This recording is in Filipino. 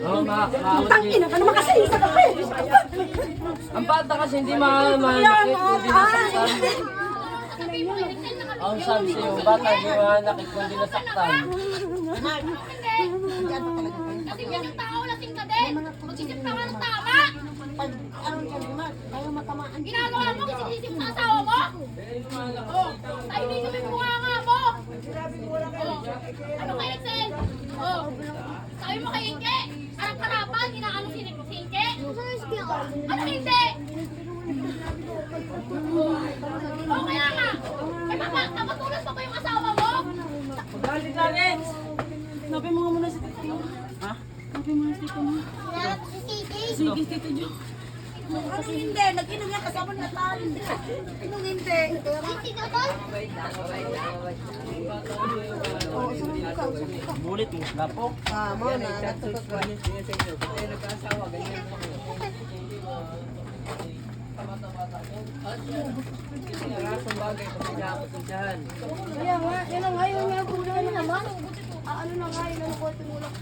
Oo, makakawat Tangina ka naman kasi isa ka pa eh. Ang bata kasi hindi manakit, hindi nasaktan. Ang sabi sa'yo, bata hindi manakit, kundi nasaktan. Kasi yan yung tao, lasing ka din. Mag-isip ka nga ng tama. Ginagawa mo kasi isip sa asawa mo. Oh, tahimik kami mukha nga mo. Oh, ano kay Excel? Oh, sabi mo kay Inke, harap-harapan, inaano si Inke? Ano hindi? Oh, kaya nga. Eh, napatulas pa ba yung asawa mo? Galit. Nabi mo nga muna si Tito mo. Ha? Nabi mo na si Tito mo. Sige, Tito Jo. Ano hindi? Nag-inom yan kasama na tayo. Anong hindi? Bulit mo, lapok. Tama na. Kaya nga, yan ang ngayon nga po naman. Ano na nga, yun ang po tumulak.